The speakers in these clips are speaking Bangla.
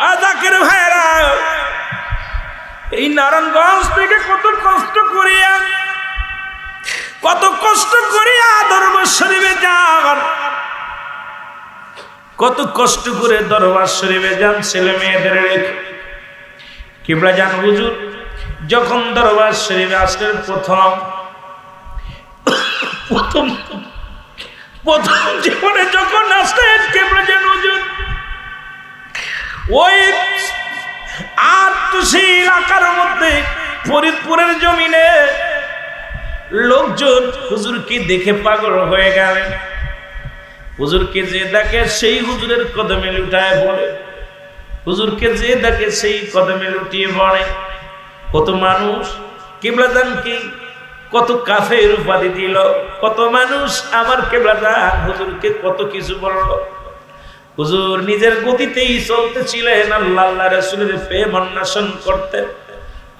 আজাকের ভাইরা এই নারায়ণগঞ্জ থেকে কত কষ্ট করিয়া দরবার শরীফে যান, কত কষ্ট করে দরবার শরীফে যান ছেলে মেয়েদের রেখে। কিবলা যান হুজুর যখন দরবার শরীফে আসলেন প্রথম জীবনে যখন আসলেন কিবলা যান হুজুর ওই আত্মশীল আকার মধ্যে ফরিদপুরের জমিনে লোকজন হুজুরকে দেখে পাগল হয়ে গেলেন। হুজুরকে যে দেখে সেই হুজুরের কদমে লুটায় পড়ে, হুজুরকে যে দেখে সেই কদমে লুটিয়ে পড়ে। কত মানুষ কিবলাদানকে কত কাফের উপাধি দিল, কত মানুষ আমার কিবলাদান হুজুরকে কত কিছু বলল। হুজুর নিজের গতিতেই চলতেছিলেন, আল্লাহ রাসূলের প্রেম অন্বেষণ করতেন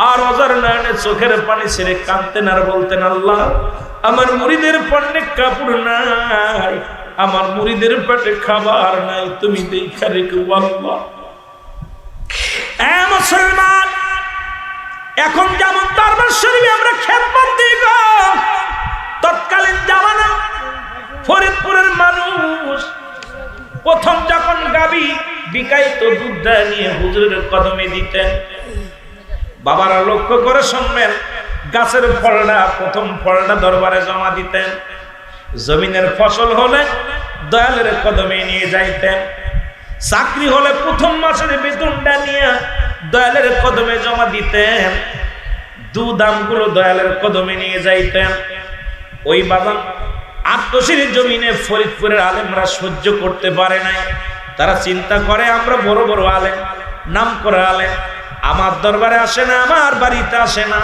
আর অজার নয়নে চোখের পানি ছেড়ে কাঁদতেন আর বলতেন, আল্লাহ আমার মুরিদের পণ্যে কাপড় নাই, আমার মুরিদের পেটে খাবার নাই, তুমি দেখা রেখো আল্লাহ। মুসলমান এখন যেমন দরবার শরীফে আমরা খেদমত দিই গো, তৎকালীন জামানা ফরিদপুরের মানুষ প্রথম যখন গাবি বিকাইত দুধ নিয়ে হুজুরের কদমে দিতেন। বাবারা লক্ষ্য করে শুনবেন, গাছের ফলটা প্রথম ফলটা দরবারে জমা দিতেন, জমিনের ফসল হলে দয়ালের কদমে নিয়ে যাইতেন, চাকরি হলে প্রথম মাসের বেতনটা নিয়ে দয়ালের কদমে জমা দিতেন, দুদামগুলো দয়ালের কদমে নিয়ে যাইতেন। ওই বাবা আত্মশীল জমিনে ফরিদপুরের আলেমরা সহ্য করতে পারে নাই। তারা চিন্তা করে আমরা বড় বড় আলেম, নাম করে আলেম, আমার দরবারে আসে না, আমার বাড়িতে আসে না,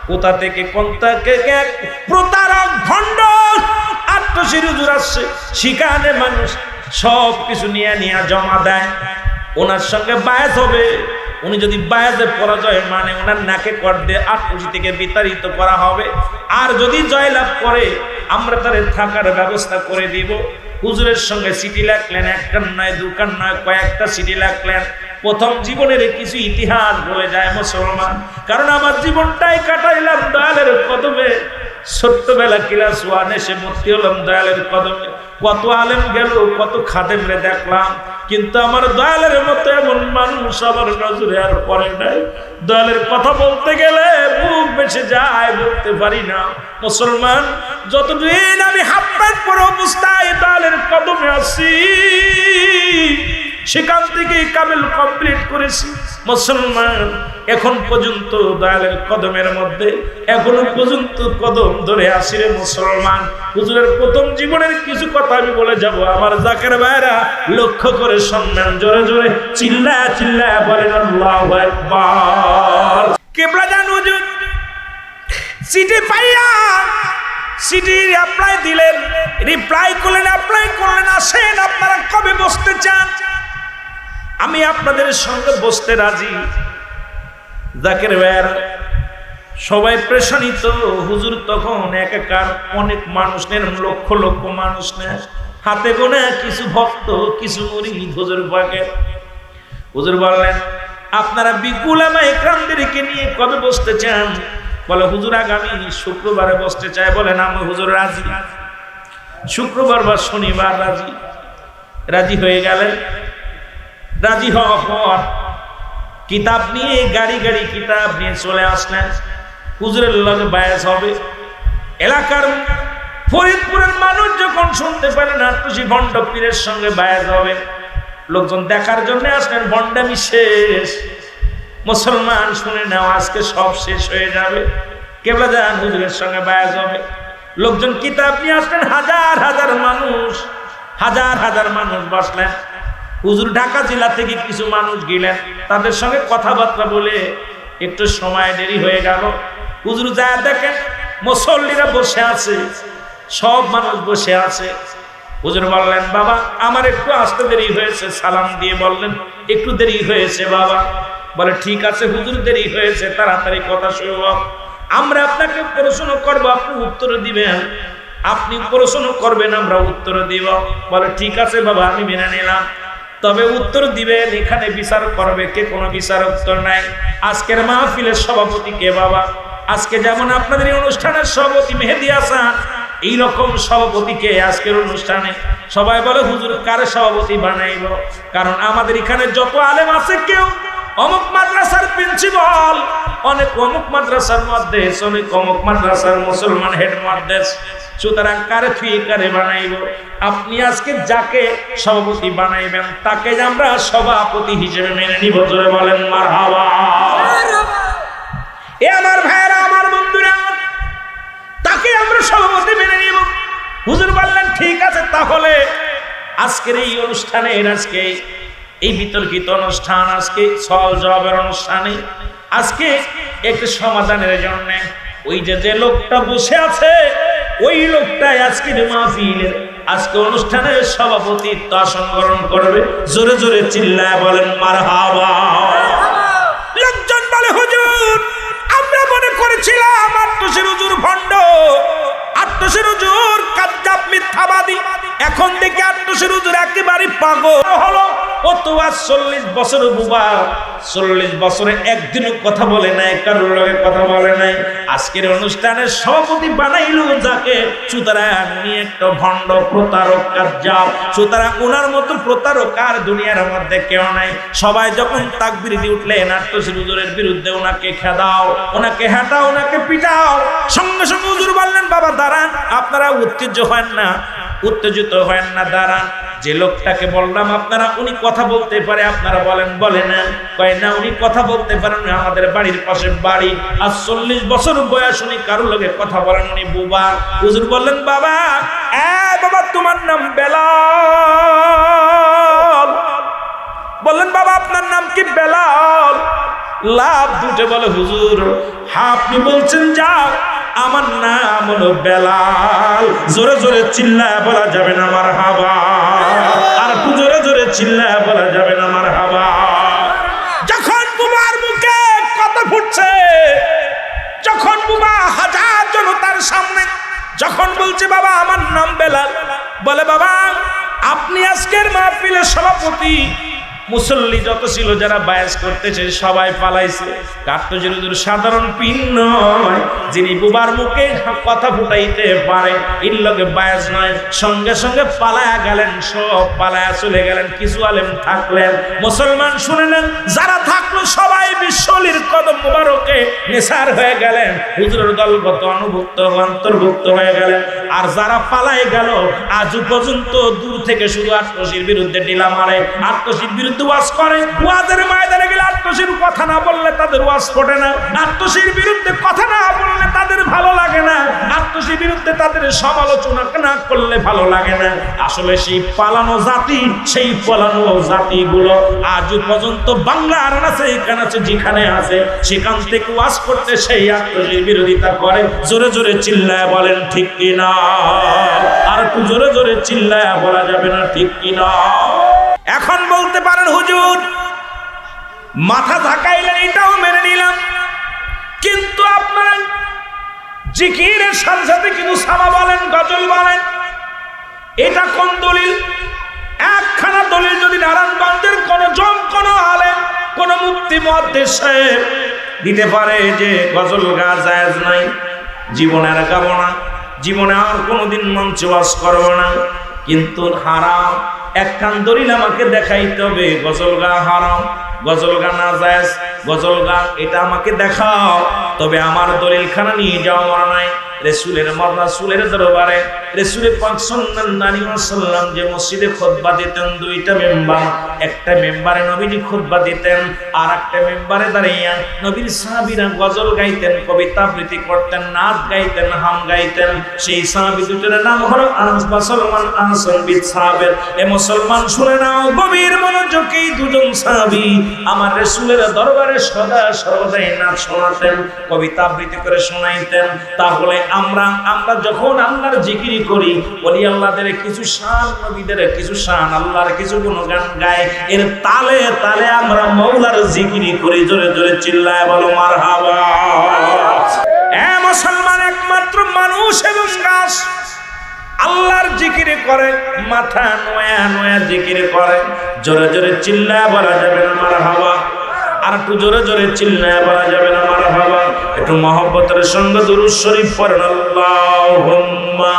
কোথা থেকে কোন থেকে প্রতারক ভণ্ড আত্মশীল হুজুর আসছে, সেখানে মানুষ সব কিছু নিয়ে জমা দেয়। ওনার সঙ্গে বায়াত হবে, উনি যদি বায়াতে পরাজয় মানে ওনার নাকে কর দিয়ে আত্মশী থেকে বিতাড়িত করা হবে। আর যদি জয়লাভ করে আমরা তাদের থাকার ব্যবস্থা করে দিব। হুজুরের সঙ্গে চিঠি লিখলেন, একটা নয় দুখান নয় কয়েকটা চিঠি লিখলেন। প্রথম জীবনের কিছু ইতিহাস বলে যায় মুসলমান, কারণ আমার জীবনটাই কাটাইলাম দয়ালের কদমে। ছোট্টবেলা ক্লাস 1 এসে ভর্তি হলাম দয়ালের কদমে। কত আলেম গেল, কত খাদেমরে দেখলাম, কিন্তু আমার দয়ালের মতো এমন মানুষ আমার নজরে আর পড়ে নাই। দয়ালের কথা বলতে গেলে বুক বেঁচে যায়, বলতে পারি না। মুসলমান যতদিন আমি হাফ প্যান্ট পরে অবস্থায় দয়ালের কদমে আসি, সেখান থেকে কামেল কমপ্লিট করেছি। মুসলমান এখন পর্যন্ত দয়ালের কদমের মধ্যে এখনো পর্যন্ত কদম ধরে আসি রে মুসলমান। হুজুরের প্রথম জীবনের কিছু কথা আমি বলে যাব, আমার জাকের ভাইরা লক্ষ্য করে শুনবেন, জোরে জোরে চিল্লায়া চিল্লায়া বলেন আল্লাহু আকবার। কিবলা জান হুজুর চিঠি পাইয়া চিঠি অ্যাপ্লাই দিলেন, রিপ্লাই করলেন, অ্যাপ্লাই করলেন, আসেন আপনারা কবে বসতে চান, আমি আপনাদের সঙ্গে বসতে রাজি। জাকের ভাইরা সবাই প্রেশানিত। হুজুর তখন একাকার, অনেক মানুষ নেন, লক্ষ লক্ষ মানুষ নেন, হাতে গোনা কিছু ভক্ত, কিছু মুরিদ হুজুর পাকের। হুজুর বললেন, আপনারা বিকুলামা ইকরামদেরকে নিয়ে কবে বসতে চান? বলে হুজুর আগামী শুক্রবারে বসতে চাই। বলেন আমি হুজুর রাজি, শুক্রবার বা শনিবার রাজি। রাজি হয়ে গেলেন। রাজি হওয়ার পর কিতাব নিয়ে গাড়ি গাড়ি কিতাব নিয়ে চলে আসলেন। হুজুরের লগে বায়াস হবে। এলাকার ফরিদপুরের মানুষ যখন শুনতে পারেন আত্মশী ভণ্ড পীরের সঙ্গে বায়াস হবে, লোকজন দেখার জন্য আসলেন। ভণ্ডামি শেষ। মুসলমান শুনে নাও, আজকে সব শেষ হয়ে যাবে। কেবলা যান হুজুরের সঙ্গে বায়াস হবে। লোকজন কিতাব নিয়ে আসলেন, হাজার হাজার মানুষ, হাজার হাজার মানুষ বসলেন। হুজুর ঢাকা জেলা থেকে কিছু মানুষ গেলেন, তাদের সঙ্গে কথাবার্তা বলে একটু সময় দেরি হয়ে গেল। হুজুর যা দেখেন মুসল্লিরা বসে আছে, সব মানুষ বসে আছে। হুজুর বললেন, বাবা আমার একটু আসতে দেরি হয়েছে। সালাম দিয়ে বললেন, একটু দেরি হয়েছে বাবা। বলে ঠিক আছে হুজুর, দেরি হয়েছে, তাড়াতাড়ি কথা শুরু হোক। আমরা আপনাকে প্রশ্ন করব, আপনি উত্তর দিবেন। আপনি প্রশ্ন করবেন, আমরা উত্তর দিব। বলে ঠিক আছে বাবা, আমি মেনে নিলাম। তবে উত্তর দিবেন, এখানে বিচার করবে কে? কোনো বিচার উত্তর নাই। আজকের মাহফিলের সভাপতি কে বাবা? আজকে যেমন আপনাদের এই অনুষ্ঠানের সভাপতি মেহেদী হাসান, এইরকম সভাপতিকে আজকের অনুষ্ঠানে সবাই বলে হুজুর কারে সভাপতি বানাইব? কারণ আমাদের এখানে যত আলেম আছে কেউ অমুক মাদ্রাসার প্রিন্সিপাল, অনেক অমুক মাদ্রাসার মুহাদ্দিস, অনেক অমুক মাদ্রাসার মুসলমান হেড মুহাদ্দিস। সুতরাং কারে থুয়ে কারে বানাইব? আপনি আজকে যাকে সভাপতি বানাইবেন তাকে আমরা সভাপতি হিসেবে মেনে নিব। জোরে বলেন মারহাবা। এ আমার ভাইরা, আমার বন্ধুরা, তাকে আমরা সভাপতি মেনে নিব। হুজুর বললেন ঠিক আছে, তাহলে আজকের এই অনুষ্ঠানের, আজকে এই বিতর্কিত অনুষ্ঠান, আজকে সওয়াল জবাবের অনুষ্ঠানে, আজকে একটু সমাধানের জন্য ওই যে লোকটা বসে আছে, ওই লোকটাই আজকের মাহফিলের, আজকে অনুষ্ঠানের সভাপতিত্ব আসন গ্রহণ করবে। জোরে জোরে চিল্লায় বলেন মারহাবা। লোকজন বলে হুজুর আমরা মনে করেছিলাম আট্টসের হুজুর ভণ্ড, আট্টসের হুজুর কাজ্জাব মিথ্যাবাদী, এখন দেখি আট্টসের হুজুর একেবারে পাগল হলো। ও তো আজ 40 বছর বুবা, 40 বছরে একদিনও কথা বলে নাই, কারোর লগে কথা বলে নাই। আজকের অনুষ্ঠানের সভাপতি বানাইলো যাকে, সুতরাং নিয়ে একটা ভণ্ড প্রতারক কাজ্জাব। সুতরাং ওনার মতো প্রতারক আর দুনিয়ার মধ্যে কেউ নাই। সবাই যখন তাকবীর দিয়ে উঠলেন আট্টসের হুজুরের বিরুদ্ধে, ওনাকে খেদাও, ওনাকে হাঁটাও, ওনাকে পিটাও। সঙ্গে সঙ্গে হুজুর বললেন বাবা দাঁড়ান, আপনারা উত্তেজিত হবেন না, উত্তেজিত হবেন না, দাঁড়ান। যে লোকটাকে বললাম আপনারা, উনি কথা বলতে পারে, আপনারা বলেন বলে না? কয় না, উনি কথা বলতে পারেন, আমাদের বাড়ির পাশে বাড়ি, আর 40 বছর বয়স, উনি কারোর লগে কথা বলেন, উনি বুবা। হুজুর বললেন বাবা, বাবা তোমার নাম বেলাল। বললেন বাবা আপনার নাম কি? বেলাল। লাভ দুটে বলে হুজুর আপনি বলছেন যা, আমার নাম হলো বেলাল। জোরে জোরে চিল্লায় বলা যাবে না মারহাবা? আর একটু জোরে জোরে চিল্লায় বলা যাবে না মারহাবা? যখন বুবার মুখে কথা ফুটছে, যখন বুবা হাজার জনতার সামনে যখন বলছে বাবা আমার নাম বেলাল, বলে বাবা আপনি আজকের মাহফিলের সভাপতি। মুসল্লি যত ছিল যারা বায়াস করতেছে সবাই পালাইছে। আট্টসের হুজুর সাধারণ পীর নয়, যিনি বুবার মুখে কথা ফুটাইতে পারে, এর লগে বায়াস নয়। সঙ্গে সঙ্গে পালায়া গেলেন, সব পালায়া চলে গেলেন। কিছু আলেম থাকলেন, মুসলমান শুনলেন, যারা থাকলো সবাই বিশ্বলির কদম মুবারকে নেশার হয়ে গেলেন, হুজুরের দলগত অনুভুক্ত অন্তর্ভুক্ত হয়ে গেলেন। আর যারা পালাই গেল আজ পর্যন্ত দূর থেকে শুধু আট্টসির বিরুদ্ধে ডিলা মারে, আট্টসির বিরুদ্ধে ওয়াজ করে। ওয়াজের ময়দানে গেলে আট্টসির কথা না বললে তাদের ওয়াজ ফোটে না, আট্টসির বিরুদ্ধে কথা না বললে তাদের ভালো লাগে না, আট্টসির বিরুদ্ধে তাদের সমালোচনা না করলে ভালো লাগে না। আসলে সেই পালানো জাতি, সেই পালানো জাতিগুলো আজ পর্যন্ত বাংলার আছে, এখানে আছে, যেখানে আছে সেখান থেকে ওয়াজ করতে সেই আট্টসির বিরোধিতা করে। জোরে জোরে চিল্লায় বলেন ঠিক কিনা? আর একটু জোরে জোরে চিল্লায় বলা যাবে না ঠিক কিনা? এখন বলতে পারেন হুজুর মাথা ঝাঁকাইলেন, এটাও মেনে নিলাম, কিন্তু আপনারা জিকিরের সাথে সাথে কিন্তু সামা বলেন, গজল বলেন, এটা কোন দলিল? একখানা দলিল যদি নারায়ণগঞ্জের কোন আলেম, কোন মুফতি মুহাদ্দিস সাহেব দিতে পারে যে গজল গা জায়েজ নাই, জীবনে আর গাবো না, জীবনে আর কোনোদিন মঞ্চে ওয়াজ করবো না, কিন্তু হারাম, একখান দলিল আমাকে দেখাইতে হবে গজল গা হারাম, গজল গা না জায়েজ, গজল গা এটা আমাকে দেখাও, তবে আমার দলিল খানা নিয়ে যাওয়া নাই। রাসূলের রাসূলের দরবারে রাসূলের পাক সাল্লাল্লাহু আলাইহি ওয়াসাল্লাম যে মসজিদে খুতবা দিতেন, দুইটা মেম্বার, একটা মেম্বারে নবীজি খুতবা দিতেন, আর একটা মেম্বারে দাঁড়িয়ে নবীর সাহাবীরা গজল গাইতেন, কবিতা আবৃত্তি করতেন, নাচ গাইতেন, হাম গাইতেন। সেই সাহাবী দুটোর নাম হলো আনাস বা সালমান, আনাস বিন সাহাবের। এ মুসলমান শুনে নাও গভীর মনোযোগে, দুজন সাহাবী আমার রাসূলের দরবারে সদা সর্বদাই নাচ শোনাতেন, কবিতা আবৃত্তি করে শোনাইতেন। তাহলে আমরা যখন আল্লাহর জিকির করি, বলি আল্লাহদের কিছু শান, নবীদের কিছু শান, আল্লাহর কিছু গুণগান গাই, এর তালে তালে আমরা মওলার জিকির করি। জোরে জোরে চিল্লায় বলো মারহাবা। মুসলমান একমাত্র মানুষ এবং গাছ, আল্লাহর জিকির করে, মাথা নোয়া নোয়া জিকির করে। জোরে জোরে চিল্লায় বলা যাবে না মারহাবা? আর একটু জোরে জোরে চিল্লায় বলা যাবে না মারহাবা? একটু মহব্বতের সঙ্গে দুরূদ শরীফ পড়েন, আল্লাহুম্মা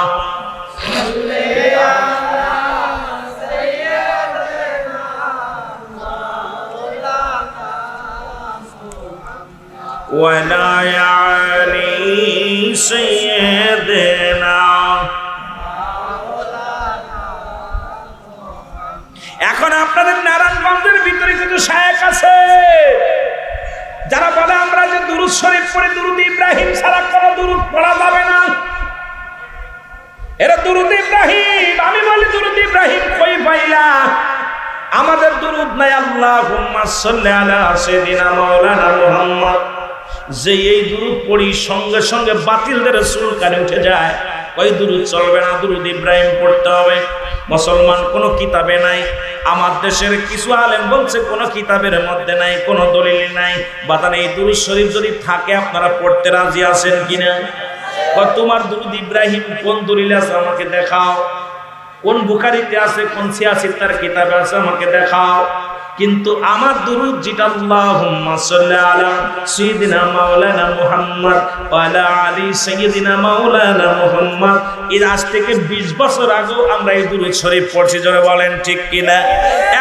ওয়ালা আলি সাইয়্যিদিনা। এখন আপনাদের নারায়ণগঞ্জের ভিতরে কিছু শায়েখ আছে যারা বলে আমরা যে দুরূদ শরীফ পড়ি, দুরূদ ইব্রাহিম ছাড়া কোনো দুরূদ পড়া যাবে না। এরা দুরূদ ইব্রাহিম, আমি বলি দুরূদ ইব্রাহিম কই পাইলা? আমাদের দুরূদ নাই আল্লাহুম্মা সাল্লি আলা সাইয়্যিদিনা মাওলানা মুহাম্মদ। যে এই দুরূদ পড়ি সঙ্গে সঙ্গে বাতিলদের চুলকানি উঠে যায়, ওই দুরূদ চলবে না, দুরূদ ইব্রাহিম পড়তে হবে। মুসলমান কোনো কিতাবে নাই। আমার দেশের কিছু আলেম বলছে কোনো কিতাবের মধ্যে নাই, কোনো দলিল নাই। বাতান এই দুরূদ শরীফ যদি থাকে আপনারা পড়তে রাজি আছেন কিনা? তোমার দুরূদ ইব্রাহিম কোন দলিলে আছে আমাকে দেখাও, কোন বুখারীতে আছে, কোন সিয়াসিত্তার কিতাবে আছে আমাকে দেখাও। কিন্তু আমার দুরূদ যেটা আল্লাহুম্মা সাল্লি আলা সাইয়্যিদিনা মাওলানা মুহাম্মদ ওয়া আলা আলি সাইয়্যিদিনা মাওলানা মুহাম্মদ, এর আজ থেকে 20 বছর আগেও আমরা এই দুরূদ শরীফ পড়ছি। জোরে বলেন ঠিক কিনা?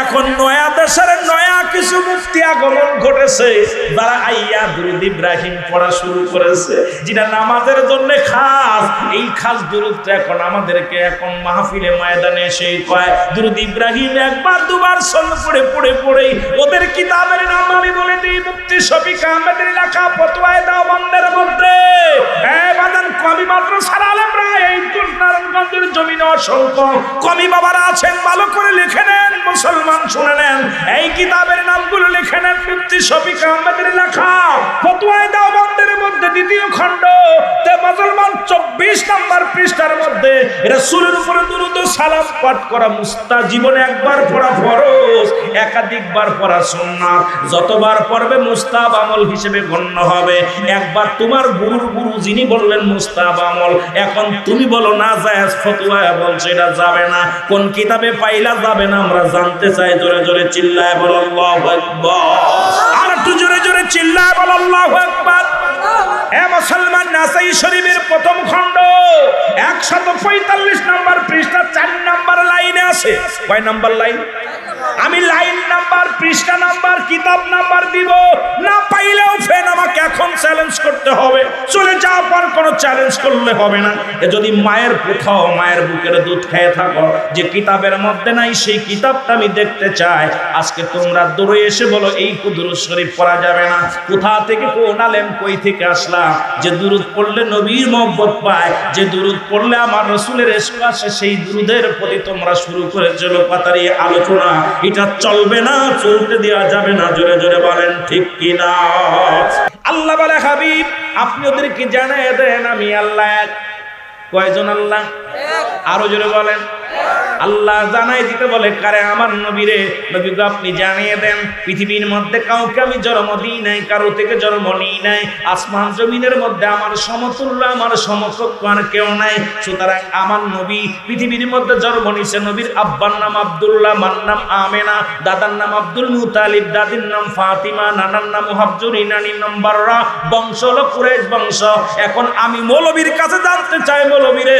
এখন নয়া দেশের নয়া কিছু মুফতি আগমন ঘটেছে, যারা আইয়া দুরূদ ইব্রাহিম পড়া শুরু করেছে, যেটা নামাজের জন্য খাস। এই খাস দুরূদটা এখন আমাদেরকে এখন মাহফিলে ময়দানে এসে কয় দুরূদ ইব্রাহিম একবার দুবার সল্ল পড়ে পড়ে পড়ে। ওদের কিতাবের নাম আমি বলে দিই, মুফতি শফিক আহমেদের লেখা ফতোয়ায়ে দেওবন্দের মধ্যে বাদান কমি মাদ্রাসার আলেমরা এই নারায়ণগঞ্জের জমিনে অসংখ্য কমি বাবারা আছেন, ভালো করে লিখে নেন মুসলমান, শুনে নেন। এই কিতাবের নামগুলো লিখে নেন। মুফতি শফিক আহমেদের লেখা ফতোয়ায়ে দেওবন্দের মধ্যে 2য় খণ্ড মুসলমান 24 নম্বর পৃষ্ঠার মধ্যে রাসূলের উপরে দুরূদ ও সালাম পাঠ করা মুস্তা, জীবনে একবার পড়া ফরজ, একাধিকবার পড়া সুন্নাত। যতবার পড়বে মুস্তাহাব আমল হিসেবে গণ্য হবে। একবার তোমার গুরুর গুরু যিনি বললেন মুস্তাহাব আমল, এখন তুমি বলো না জায়েজ, ফতোয়া বলছে এটা যাবে না। কোন কিতাবে পাইলা যাবে না আমরা জানতে চাই। জোরে জোরে চিল্লায় বল আল্লাহু আকবার। আর একটু জোরে জোরে চিল্লায় বল আল্লাহু আকবার। এ মুসলমান, নাসাই শরীফের প্রথম খণ্ড 145 নম্বর পৃষ্ঠা 4 নম্বর লাইনে আছে। কয় নম্বর লাইন? আমি লাইন নাম্বার, পৃষ্ঠা নাম্বার, কিতাব নাম্বার দিব না, পাইলেও ফেন আমাকে এখন চ্যালেঞ্জ করতে হবে। চলে যাওয়ার পর কোনো চ্যালেঞ্জ করলে হবে না। যদি মায়ের কোথাও মায়ের বুকের দুধ খেয়ে থাকো, যে কিতাবের মধ্যে নাই সেই কিতাবটা আমি দেখতে চাই। আজকে তোমরা দৌড়ে এসে বলো এই দুরূদ শরীফ পড়া যাবে না। কোথা থেকে কোন আলেম কই থেকে আসলা যে দুরূদ পড়লে নবীর মহব্বত পায়, যে দুরূদ পড়লে আমার রাসূলের ইশক আসে, সেই দুরূদের প্রতি তোমরা শুরু করেছো লোকপাতারি আলোচনা। এটা চলবে না, চলতে দেওয়া যাবে না। জোরে জোরে বলেন ঠিক কিনা? আল্লাহ বলে হাবিব আপনি ওদেরকে জানিয়ে দেন আমি আল্লাহ এক। কয়জন আল্লাহ? আরো জোরে বলেন। আল্লাহ জানাই দিতে বলে কারে? আমার নবীরে। নবীকে আপনি জানিয়ে দেন পৃথিবীর মধ্যে কাউকে আমি জন্ম দিই নাই, কারো থেকে জন্ম নিই নাই। আসমান জমিনের মধ্যে আমার সমতুল্য, আমার সমকক্ষ আর কেউ নাই। সুতরাং আমার নবী পৃথিবীর মধ্যে জন্ম নিছে। নবীর আব্বার নাম আব্দুল্লাহ, মার নাম আমেনা, দাদার নাম আব্দুল মুতালিব, দাদির নাম ফাতিমা, নানার নাম হাবজুরি, নানির নাম বাররা। বংশ হলো কুরাইশ বংশ। এখন আমি মৌলবীর কাছে জানতে চাই, মৌলবীরে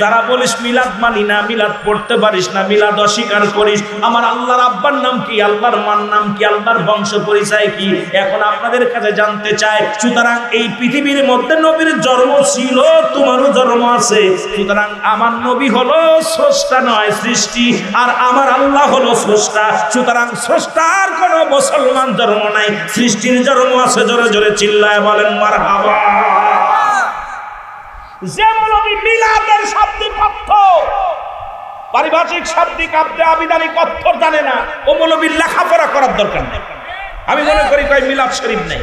যারা বলিস মিলাদ মানি না, মিলাদ পড়তে পারিস না, মিলাদ অস্বীকার করিস, আমার আল্লাহর আব্বার নাম কি, আল্লাহর মার নাম কি, আল্লাহর বংশ পরিচয় কি? এখন আপনাদের কাছে জানতে চাই। সুতরাং এই পৃথিবীর মধ্যে নবীর জন্ম ছিল, তোমারও জন্ম আছে। সুতরাং আমার নবী হলো স্রষ্টা নয় সৃষ্টি, আর আমার আল্লাহ হলো স্রষ্টা। সুতরাং স্রষ্টার কোনো মুসলমান জন্ম নাই, সৃষ্টির জন্ম আছে। জোরে জোরে চিল্লায় বলেন মারহাবা। যে মৌলবী মিলাদের শাব্দিক অর্থ, পারিভাষিক শাব্দিক আবিধানিক অর্থ জানে না, ও মৌলবীর লেখাপড়া করার দরকার নেই। আমি মনে করি কয় মিলাদ শরীফ নেই।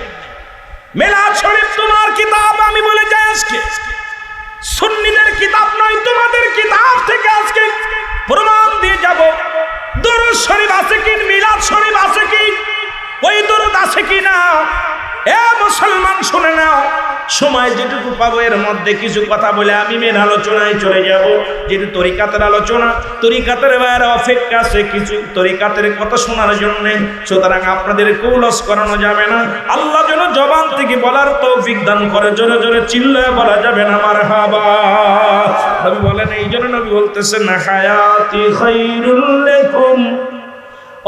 মিলাদ শরীফ তোমার কিতাব, আমি বলে যাই আজকে সুন্নিদের কিতাব নয়, তোমাদের কিতাব থেকে আজকে প্রমাণ দিয়ে যাব। দরুদ শরীফ আছে কি, মিলাদ শরীফ আছে কি, ওই দরুদ আছে কি না? এ মুসলমান শুনে নাও, সময় যেটুকু পাবো এর মধ্যে কিছু কথা বলে আমি মেন আলোচনায় চলে যাব। যেহেতু তরিকাতের আলোচনা, তরিকাতের বাইরে অপেক্ষা আছে কিছু তরিকাতের কথা শোনার জন্য, সুতরাং আপনাদের কৌলস করানো যাবে না। আল্লাহ যেন জবান থেকে বলার তৌফিক দান করে। জোরে জোরে চিল্লায় বলা যাবে না মারহাবা। নবী বলেন, এই জন্য নবী বলতেছেন হায়াতি খায়রুল লাকুম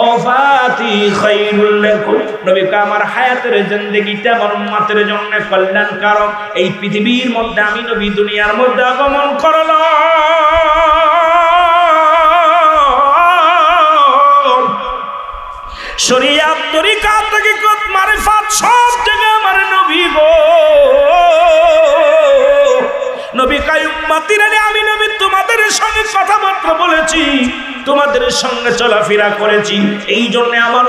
ওয়াফাতি খায়রুল লাকুম। নবী কা আমার হায়াতের জিন্দেগিটা আমার উম্মতের জন্য কল্যাণকারক। এই পৃথিবীর মধ্যে আমি নবী দুনিয়ার মধ্যে আগমন করলাম, শরিয়াত তরিকাত হাকিকত মারিফাত সব জায়গায় আমার নবী গো। নবী কাই উম্মতিরা আমি নবী তোমাদের সঙ্গে কথাবার্তা বলেছি, তোমাদের সঙ্গে চলাফেরা করেছি। এই জন্য আমার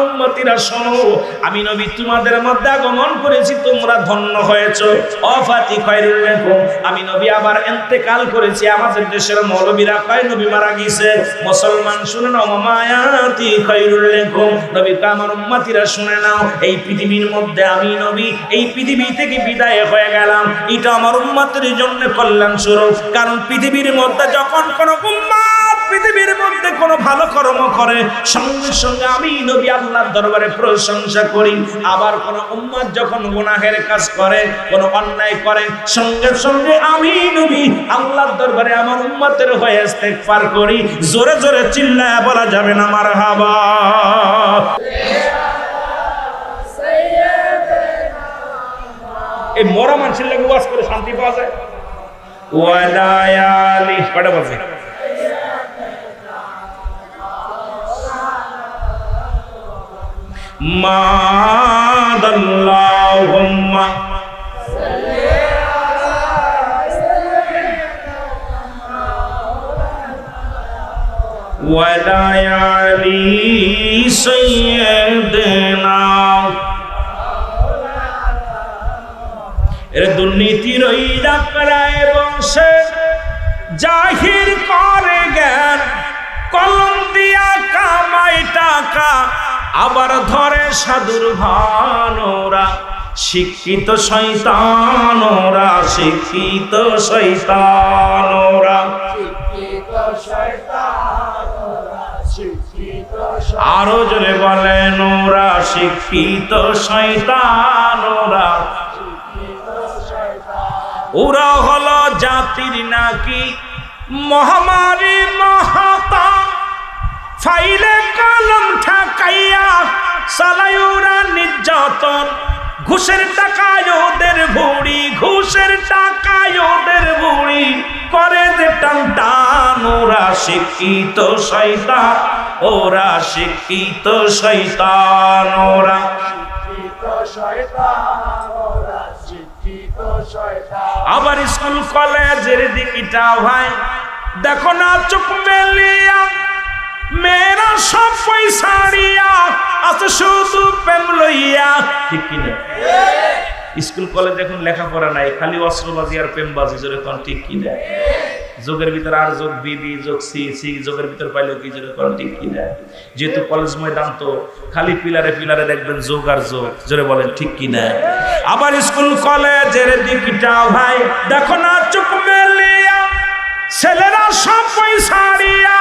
উম্মতিরা শোনো, আমি নবী তোমাদের মধ্যে আগমন করেছি, তোমরা ধন্য হয়েছো। ওয়াফাতি খায়রুল লাকুম, আমি নবী আবার ইন্তেকাল করেছি। আমাদের দেশের মৌলবীরা কয় নবী মারা গেছে, মুসলমান শুনে নাও মায়াতি খায়রুল লাকুম। নবী কা আমার উম্মতিরা শুনে নাও, এই পৃথিবীর মধ্যে আমি নবী এই পৃথিবী থেকে বিদায় হয়ে গেলাম, এটা আমার উম্মতের জন্য কল্যাণ স্বরূপ। কারণ পৃথিবীর মধ্যে যখন কোনো উম্মত পৃথিবীর মধ্যে কোনো ভালো কর্ম করে, সঙ্গে সঙ্গে আমি নবী আল্লাহর দরবারে প্রশংসা করি। আবার কোন উম্মত যখন গুনাহের কাজ করে, কোন অন্যায় করে, সঙ্গে সঙ্গে আমি নবী আল্লাহর দরবারে আমার উম্মতের হয়ে ইস্তেগফার করি। জোরে জোরে চিল্লায়া বলা যাবে না মারহাবা। এই মরা মানুষের লাগে ওয়াজ করে শান্তি পাওয়া যায়। ওয়ালায়ালি কটা বাজে? মাদাল্লাহুম্মা ওয়ালায়ালি সাইয়্যিদিনা। এর দুর্নীতির ওই ডাকরায় বংশে জাহির করে জ্ঞান, কলম দিয়া কামাই টাকা আবার ধরে সাধুর ভানোরা। শিক্ষিত শয়তানোরা, শিক্ষিত শয়তানোরা, আরো জোরে বলেন ওরা শিক্ষিত শয়তানোরা। ওরা হলো জাতির নাকি মহামারী মহাতাপ, ফাইলে কলম ঠাকাইয়া চালায় ওরা নির্যাতন। ঘুষের টাকায় ওদের ভুড়ি, ঘুষের টাকায় ওদের ভুড়ি করে যে টান টান। ওরা শিক্ষিত শয়তান, ওরা শিক্ষিত শয়তান, ওরা শিক্ষিত শয়তান, ওরা শিক্ষিত শয়তান। আবার স্কুল কলেজের দিকটা ভাই দেখো না চোখ মেলিয়া, মেয়েরা সব পয়সাড়িয়া আছে শুধু প্রেম লইয়া। ঠিক কিনা? স্কুল কলেজ এখন লেখাপড়া নাই, খালি অস্ত্রবাজি আর প্রেমবাজি। জোরে কোন ঠিক কিনা? যোগের ভিতরে আর যোগ বিবি যোগ সি সি যোগের ভিতর পাইলেও কি জোরে কোন ঠিক কিনা? যেহেতু কলেজ ময়দান তো খালি পিলারে পিলারে দেখবেন যোগ আর যোগ। জোরে বলেন ঠিক কিনা? আবার স্কুল কলেজের দিকটা ভাই দেখো না চোখ মেলিয়া, ছেলেরা সব পয়সাড়িয়া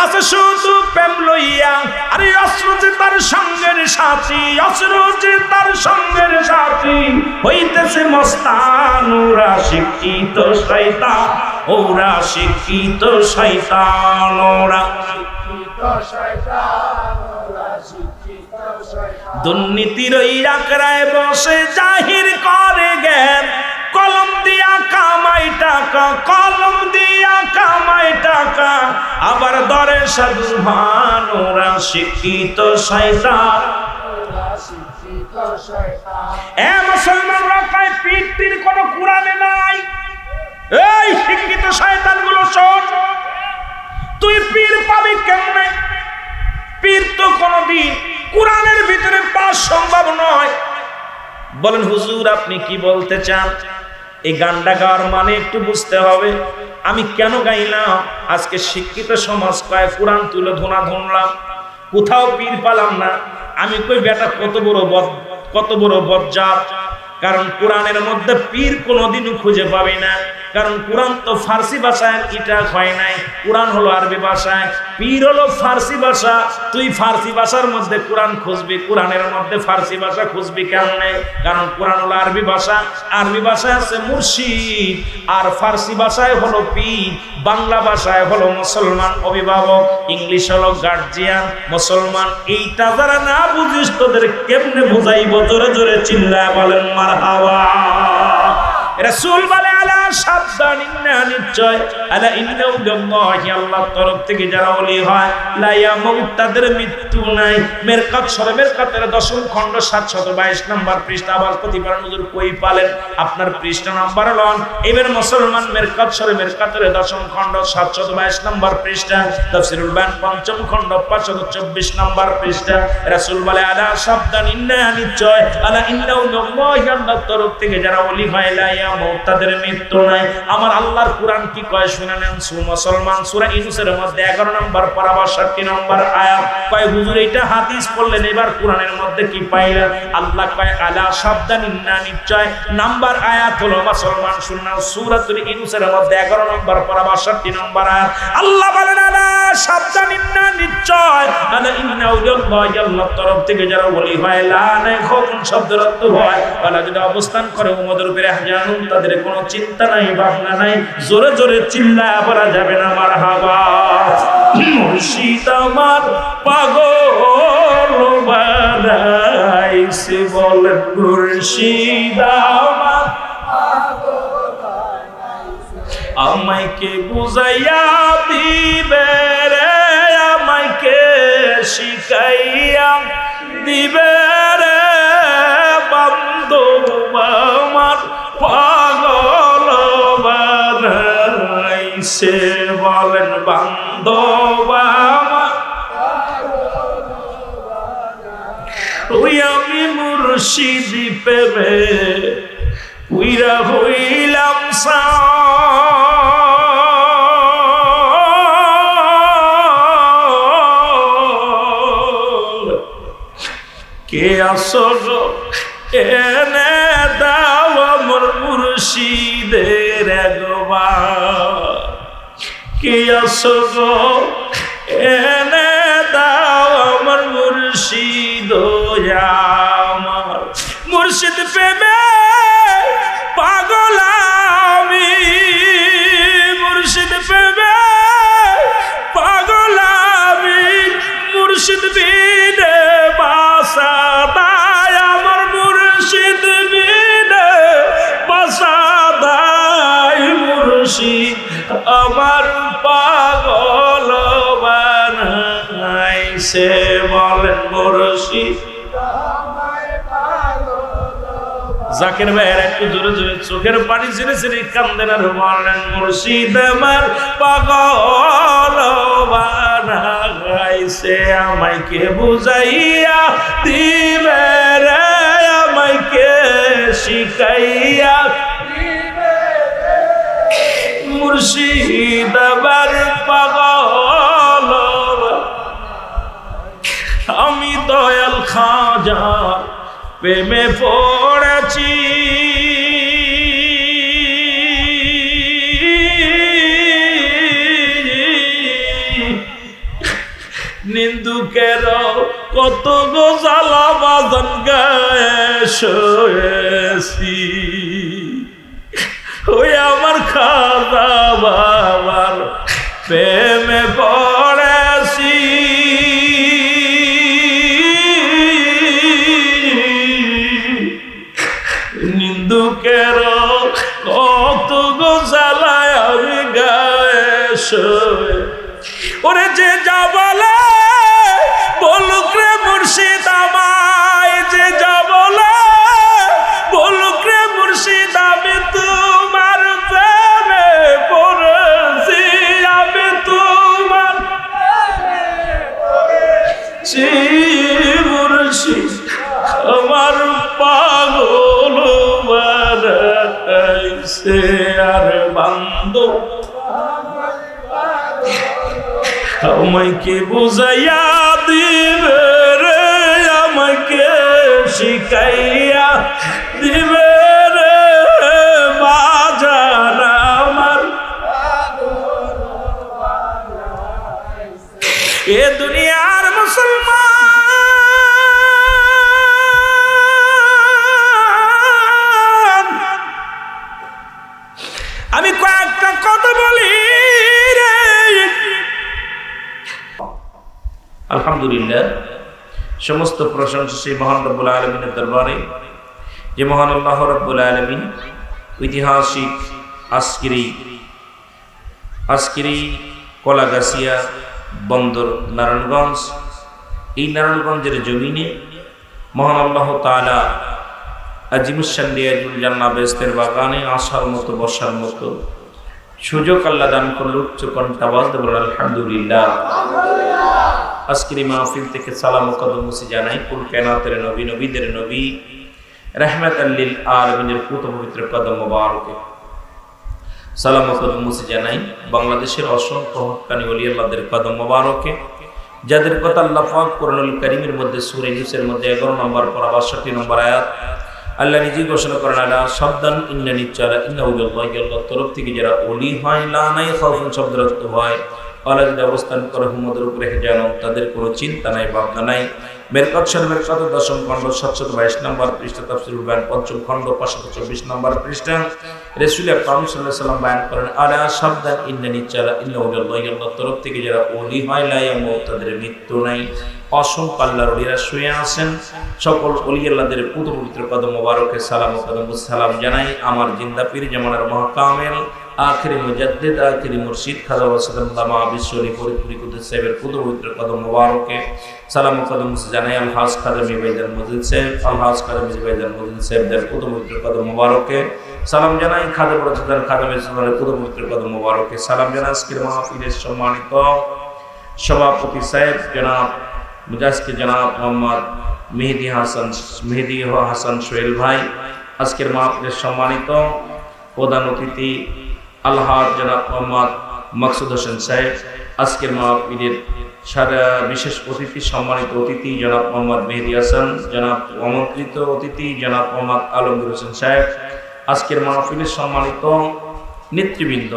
আছে শুধু প্রেম লইয়া। আরে অস্ত্র যে তার সঙ্গের সাথী, অস্ত্র যে তার সঙ্গের সাথী হইতেছে মস্তান। ওরা শিক্ষিত শয়তান, ওরা শিক্ষিত শয়তান, ওরা শিক্ষিত শয়তান, ওরা শিক্ষিত শয়তান। দুর্নীতির ওই আঁকড়ায় বসে জাহির করে জ্ঞান, কলম দিয়া কামাই টাকা, কলম দিয়া কামাই টাকা আবার ধরে সাধু ভান। ওরা শিক্ষিত শয়তান, ওরা শিক্ষিত শয়তান। এ মুসলমানরা কয় পীরটির কোনো কুরআনে নাই। এই শিক্ষিত শয়তানগুলো শোন, তুই পীর পাবি কেমনে? পীর তো কোনদিন কুরআনের ভিতরে পাওয়া সম্ভব নয়। বলেন হুজুর আপনি কি বলতে চান? এই গানটা গাওয়ার মানে একটু বুঝতে হবে। আমি কেন গাইলাম? আজকে শিক্ষিত সমাজ কয় কোরআন তুলে ধোনা ধরলাম, কোথাও পীর পালাম না। আমি কই বেটা কত বড় বজ্জাত, কারণ কোরআনের মধ্যে পীর কোনোদিনও খুঁজে পাবি না, কারণ কোরআন তো ফার্সি ভাষায় এটা হয় নাই, কোরআন হলো আরবি ভাষায়, পীর হলো ফার্সি ভাষা। তুই ফার্সি ভাষার মধ্যে কোরআন খুঁজবি, কোরআনের মধ্যে ফার্সি ভাষা খুঁজবি কেমনে? কারণ কোরআন হলো আরবি ভাষা, আরবি ভাষায় আছে মুর্শিদ, আর ফার্সি ভাষায় হলো পীর, বাংলা ভাষায় হলো মুসলমান অভিভাবক, ইংলিশ হলো গার্জিয়ান, মুসলমান। এইটা যারা না বুঝিস তোদের কেমনে বুঝাইব? জোরে জোরে চিল্লায় বলেন মারহাবা। রাসূল বলে আলা সাবধান, ইন্না নিশ্চয়, আলা ইন্নাহু বিল্লাহি, আল্লাহর তরফ থেকে যারা ওলি হয়, লা ইয়ামুত, তাদের মৃত্যু নাই। মেরকাত সূরা মেরকাতের 10ম খণ্ড 722 নম্বর পৃষ্ঠা। আবার প্রতিবার হুজুর কই পালেন? আপনার পৃষ্ঠা নাম্বার লন। এবার মুসলমান মেরকাত সূরা মেরকাতের 10ম খণ্ড 722 নম্বর পৃষ্ঠা, তাফসীরুল বায়ান 5ম খণ্ড 524 নম্বর পৃষ্ঠা। রাসূল বলে আলা সাবধান, ইন্না নিশ্চয়, আলা ইন্নাহু বিল্লাহি, আল্লাহর তরফ থেকে যারা ওলি হয়, লা তাদের মৃত্যু নাই। আমার আল্লাহর কোরআন কি কয় শুনে নেন। মুসলমান সূরা ইউনূসের মধ্যে 11 নম্বর পারা 62 নম্বর আয়াত কয়, হুজুর এটা হাদিস পড়লেন, এবার কোরআনের মধ্যে কি পাইলেন? আল্লাহ কয় আলা সাবধান, ইন্না নিশ্চয়, নাম্বার আয়াত হলো মুসলমান শুননা সূরাতুল ইউনূসের মধ্যে 11 নম্বর পারা 62 নম্বর আয়াত। আল্লাহ বলেন আলা সাবধান, ইন্না নিশ্চয়, আলা ইন্নাহু বিল্লাহি, আল্লাহর তরফ থেকে যারা ওলি হয়, লা না খবর শব্দের অর্থ হয় ওয়ালা, যদি অবস্থান করে উম্মতের উপরে জানুন, তাদের কোনো চিন্তা নাই, ভাবনা নাই। জোরে জোরে চিল্লায় বলা যাবে না মারহাবা। মুর্শিদ আমার পাগল বানাইছে, বলেন মুর্শিদ আমার আমায় কে বুঝাইয়া দিবে রে, আমায় কে শিখাইয়া দিবে রে, বান্ধব আমার পাগল বানাইছে, বলেন বান্ধব আমার। ওই আমি মুর্শিদি প্রেমে উইরা হইলাম সা, কে আসল এনে দাও আমার মুর্শিদের একবার, কে আসল এনে দাও আমার মুর্শিদ, আমার মুর্শিদ প্রেমে পাগল আমি, মুর্শিদ প্রেমে পাগল আমি, মুর্শিদ বিনে বাসা দায় আমার, মুর্শিদ বিনে বাসা দায়, মুর্শিদ আমার পাগল বানাইছে, বলেন মুর্শিদ। জাকির ভাইয়ের একটু জোরে জোরে চোখের পানি ছেড়ে ছেড়ে কান্দেন আর বলেন মুর্শিদ আমার পাগল বানাইছে, আমায় কে বুঝাইয়া দিবে রে, আমায় কে শিখাইয়া দিবে রে, মুর্শিদ আমার পাগল। আমি দয়াল খাজা প্রেমে পড়েছি, নিন্দুকের কত গোজালা বাজন গায়ে শোয়েছি, ওই আমার খাজা বাবার প্রেমে পড়েছি, নিন্দুকের কত গোজালায় আমি গায়ে শোয়ে। ওরে যে যা বলে বলুক রে মুর্শিদ আমায়, যে যা বলে বলুক রে মুর্শিদ, আমি তোমার প্রেমে পড়েছি, আমি তোমার প্রেমে পড়েছি, মুর্শিদ আমার পাগল বানাইছে, আর বান্ধব আমায় কে বুঝাইয়া দিবে রে, আমায় কে শিখাইয়া দিবে আলহামদুলিল্লাহ, সমস্ত প্রশংসা সেই মহান রব্বুল আলামিনের দরবারে, যে মহান আল্লাহ রব্বুল আলামিন ঐতিহাসিক আজকের কলাগাছিয়া বন্দর নারায়ণগঞ্জ, এই নারায়ণগঞ্জের জমিনে মহান আল্লাহ তাআলা আজিমুসান রিয়াজুল জান্নাহ বেহেশতের বাগানে আসার মতো বসার মতো সুযোগ আল্লাহ দান করল। উচ্চ কণ্ঠে আওয়াজ দেব আলহামদুলিল্লাহ। আজকের এই মাহফিল থেকে সালাম ও কদম মুছে জানাই কুল কায়নাতের নবী, নবীদের নবী, রাহমাতাল লিল আলামিনের পুত পবিত্র কদম মোবারকে সালাম ও কদম মুছে জানাই বাংলাদেশের অসংখ্য হক্কানি ওলি আল্লাহদের কদম মোবারকে, যাদের কথা আল্লাহ পাক কোরআনুল কারীমের মধ্যে সূরা ইউনূসের মধ্যে 11 নম্বর পারা 62 নম্বর আয়াত আল্লাহ নিজেই ঘোষণা করেন, আলা সাবধান ইন্না নিশ্চয় ইন্নাহু বিল্লাহি, আল্লাহর তরফ থেকে যারা ওলি হয়, লা নাই খাউফুন শব্দের অর্থ হয় আল্লাহ যদি অবস্থান করে হুমদের উপরে হেজানো, তাদের কোনো চিন্তা নাই ভাবনা নাই। মেরকাত শরীফের 10ম খণ্ড 722 নম্বর পৃষ্ঠা, তাফসীরুল বায়ান 5ম খণ্ড 524 নম্বর পৃষ্ঠা, রাসূল আকরাম সাল্লাল্লাহু আলাইহি ওয়াসাল্লাম বয়ান করেন, আলা সাবধান ইন্না নিশ্চয় ইন্নাহু বিল্লাহি, আল্লাহর তরফ থেকে যারা ওলি হয়, লা ইয়ামুত, তাদের মৃত্যু নাই। অসংখ্য আল্লাহর ওলিরা শুয়ে আছেন, সকল ওলি আল্লাহদের পুত পবিত্র কদম মোবারকে সালাম ও কদম সালাম জানাই। আমার জিন্দা পীর জামানার মহাকামেল আখিরি মুজাদ্দিদ আখিরি মুর্শিদ খাজা ওয়াসিলাল্লামা বিশ্বলি পরিপুরি কুদ্দুস সাহেবের পুত পবিত্র কদম মোবারকে সালাম ও কদম জানাই। আলহাজ খাজা মিবাইদান মজিদ সাহেব, আলহাজ খাজা মিবাইদান মজিদ সাহেবদের পুত পবিত্র কদম মোবারকে সালাম জানাই। খাজা বরকতার খাজা মিবাইদানের পুত পবিত্র কদম মোবারকে সালাম জানাই। আজকের মাহফিলের সম্মানিত সভাপতি সাহেব জনাব মুজাহিদ জনাব মোহাম্মদ মেহেদি হাসান সোহেল ভাই, আজকের মাহফিলের সম্মানিত প্রধান অতিথি আলহাজ জনাব মোহাম্মদ মাকসুদ হোসেন সাহেব, আজকের মাহফিলের সারা বিশেষ অতিথি সম্মানিত অতিথি জনাব মোহাম্মদ মেহেদি হাসান, জনাব আমন্ত্রিত অতিথি জনাব মোহাম্মদ আলমগীর হোসেন সাহেব, আজকের মাহফিলের সম্মানিত নেতৃবৃন্দ,